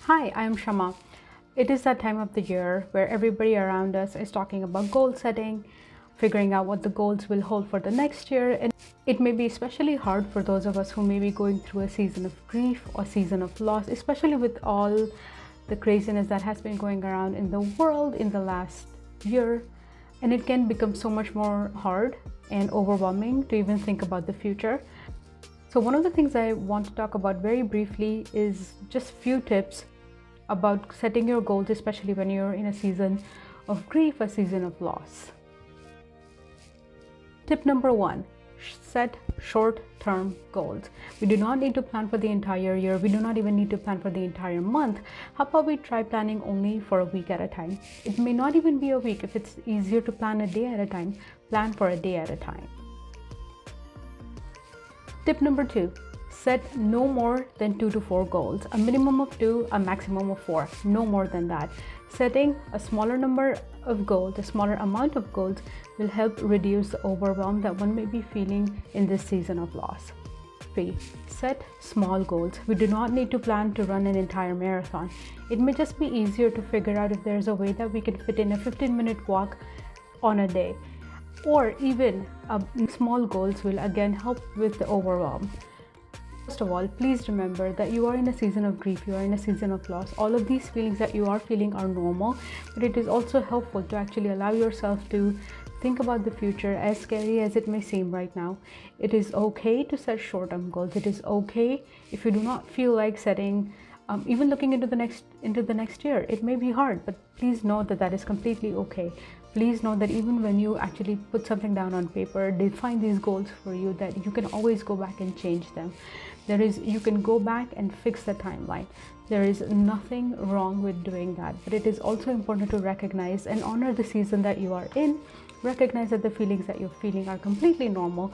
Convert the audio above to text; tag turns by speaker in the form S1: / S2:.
S1: Hi, I'm Shama. It is that time of the year where everybody around us is talking about goal setting, figuring out what the goals will hold for the next year. And it may be especially hard for those of us who may be going through a season of grief or season of loss, especially with all the craziness that has been going around in the world in the last year. And it can become so much more hard and overwhelming to even think about the future. So one of the things I want to talk about very briefly is just few tips about setting your goals, especially when you're in a season of grief, a season of loss. Tip number one, set short-term goals. We do not need to plan for the entire year. We do not even need to plan for the entire month. How about we try planning only for a week at a time? It may not even be a week. If it's easier to plan a day at a time, plan for a day at a time. Tip number two, set no more than 2 to 4 goals, a minimum of 2, a maximum of 4, no more than that. Setting a smaller number of goals, a smaller amount of goals will help reduce the overwhelm that one may be feeling in this season of loss. 3. Set small goals. We do not need to plan to run an entire marathon. It may just be easier to figure out if there's a way that we can fit in a 15-minute walk on a day. Or even small goals will again help with the overwhelm. First of all, please remember that you are in a season of grief, you are in a season of loss. All of these feelings that you are feeling are normal, but it is also helpful to actually allow yourself to think about the future, as scary as it may seem right now. It is okay to set short-term goals. It is okay if you do not feel like setting even looking into the next year. It may be hard, but please know that that is completely okay. Please know that even when you actually put something down on paper, define these goals for you, that you can always go back and change them. You can go back and fix the timeline. There is nothing wrong with doing that, but it is also important to recognize and honor the season that you are in. Recognize that the feelings that you're feeling are completely normal.